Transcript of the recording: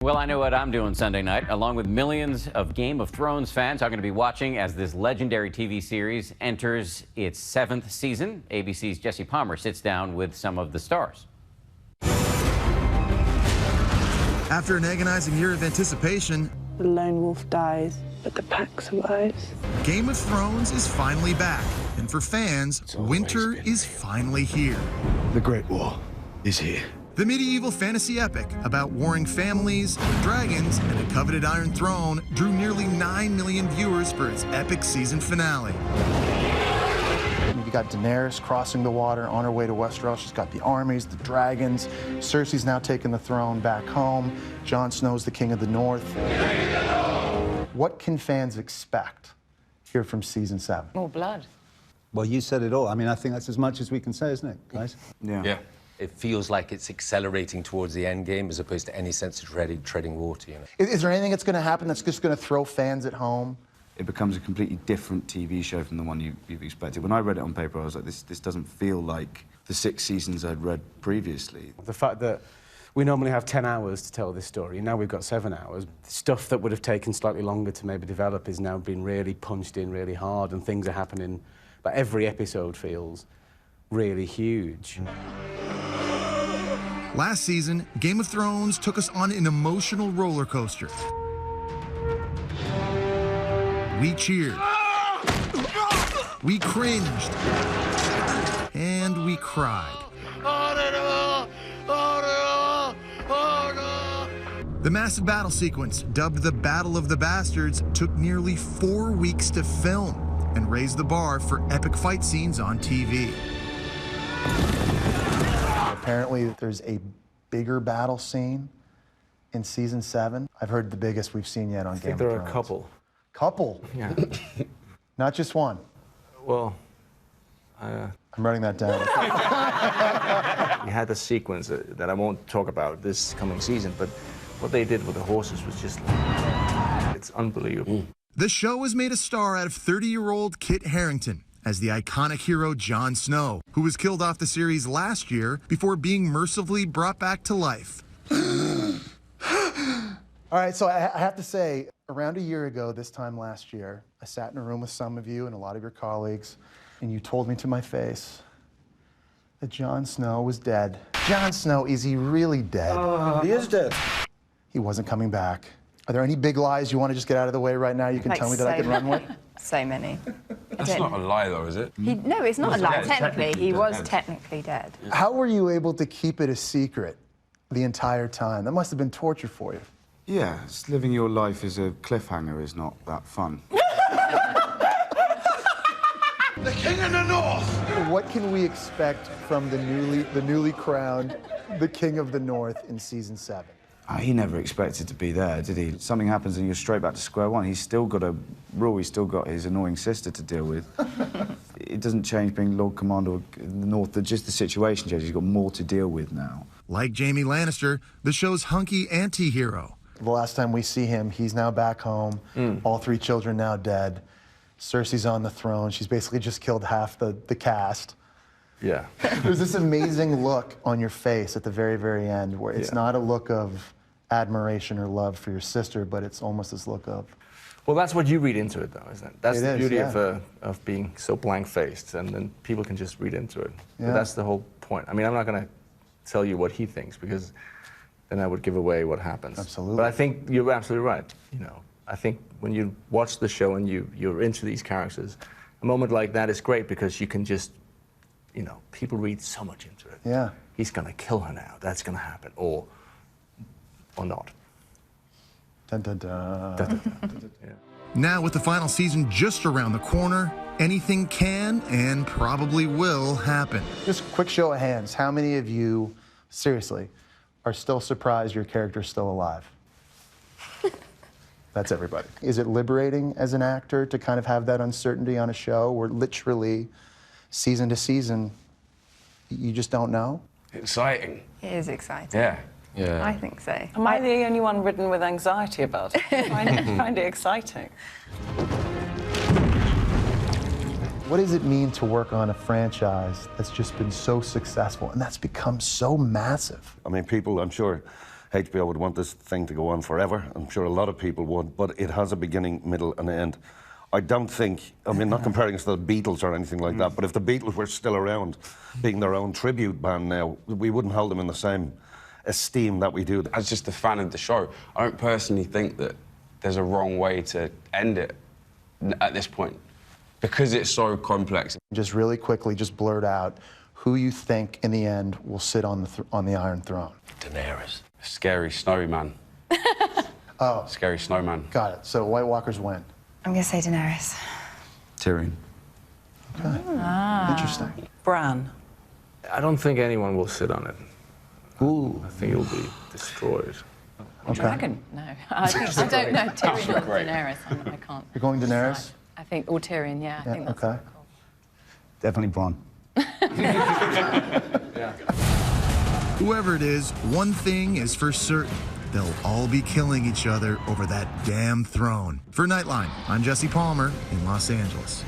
Well, I know what I'm doing Sunday night. Along with millions of Game of Thrones fans, I'm going to be watching as this legendary TV series enters its 7th season. ABC's Jesse Palmer sits down with some of the stars. After an agonizing year of anticipation, the lone wolf dies, but the pack survives. Game of Thrones is finally back. And for fans, winter is finally here. The Great War is here. The medieval fantasy epic about warring families, dragons, and a coveted Iron Throne drew nearly 9 million viewers for its epic season finale. You got Daenerys crossing the water on her way to Westeros. She's got the armies, the dragons. Cersei's now taking the throne back home. Jon Snow's the king of the north. What can fans expect here from season 7? More blood. Well, you said it all. I mean, I think that's as much as we can say, isn't it, guys? Yeah. It feels like it's accelerating towards the end game as opposed to any sense of treading water, you know. Is there anything that's going to happen that's just going to throw fans at home? It becomes a completely different TV show from the one you've expected. When I read it on paper, I was like, this doesn't feel like the 6 seasons I'd read previously. The fact that we normally have 10 hours to tell this story, and now we've got 7 hours. Stuff that would have taken slightly longer to maybe develop is now being really punched in really hard, and things are happening, but every episode feels really huge. Last season, Game of Thrones took us on an emotional roller coaster. We cheered. We cringed. And we cried. The massive battle sequence, dubbed the Battle of the Bastards, took nearly 4 weeks to film and raised the bar for epic fight scenes on TV. Apparently, there's a bigger battle scene in season 7. I've heard the biggest we've seen yet on Game of Thrones. I think there are a couple. Couple? Yeah. Not just one? Well, I'm writing that down. We had a sequence that I won't talk about this coming season, but what they did with the horses was just, it's unbelievable. The show has made a star out of 30-year-old Kit Harrington as the iconic hero Jon Snow, who was killed off the series last year before being mercifully brought back to life. All right, so I have to say, around a year ago, this time last year, I sat in a room with some of you and a lot of your colleagues, and you told me to my face that Jon Snow was dead. Jon Snow, is he really dead? He is dead. He wasn't coming back. Are there any big lies you want to just get out of the way right now you can tell me that I can run with? So many. That's not a lie, though, is it? No, it's not a lie. Technically, he was dead. technically dead. How were you able to keep it a secret the entire time? That must have been torture for you. Yeah, just living your life as a cliffhanger is not that fun. The King of the North! What can we expect from the newly crowned the King of the North in season 7? He never expected to be there, did he? Something happens and you're straight back to square one. He's still got a rule, he's still got his annoying sister to deal with. It doesn't change being Lord Commander of the North, just the situation changes. He's got more to deal with now. Like Jaime Lannister, the show's hunky anti-hero. The last time we see him, he's now back home. All 3 children now dead. Cersei's on the throne. She's basically just killed half the cast. Yeah. There's this amazing look on your face at the very, very end where it's not a look of admiration or love for your sister, but it's almost this look of... Well, that's what you read into it, though, isn't it? That's the beauty yeah. of being so blank-faced, and then people can just read into it. Yeah. But that's the whole point. I mean, I'm not going to tell you what he thinks, because then I would give away what happens. Absolutely. But I think you're absolutely right. You know, I think when you watch the show and you're into these characters, a moment like that is great because you can just, you know, people read so much into it. Yeah. He's going to kill her now. That's going to happen. Or not. Dun, dun, dun. Dun, dun, dun, dun, yeah. Now, with the final season just around the corner, anything can and probably will happen. Just a quick show of hands. How many of you, seriously, are still surprised your character's still alive? That's everybody. Is it liberating as an actor to kind of have that uncertainty on a show where literally season to season, you just don't know? Exciting. It is exciting. Yeah. Yeah. I think so. Am I the only one ridden with anxiety about it? I find it exciting. What does it mean to work on a franchise that's just been so successful and that's become so massive? I mean, people, I'm sure, HBO would want this thing to go on forever. I'm sure a lot of people would, but it has a beginning, middle, and end. I don't think, I mean, not comparing us to the Beatles or anything like that, but if the Beatles were still around, being their own tribute band now, we wouldn't hold them in the same esteem that we do. As just a fan of the show, I don't personally think that there's a wrong way to end it at this point, because it's so complex. Just really quickly, just blurt out who you think in the end will sit on the Iron Throne. Daenerys. Scary snowman. Oh. Scary snowman. Got it. So White Walkers win. I'm going to say Daenerys. Tyrion. Okay. Interesting. Bran. I don't think anyone will sit on it. Ooh. I think it'll be destroyed. Okay. Dragon? No, I don't know. Tyrion or Daenerys. I can't. You're going Daenerys? I think, or Tyrion, yeah. I think that's okay. cool. Definitely Bronn. Whoever it is, one thing is for certain. They'll all be killing each other over that damn throne. For Nightline, I'm Jesse Palmer in Los Angeles.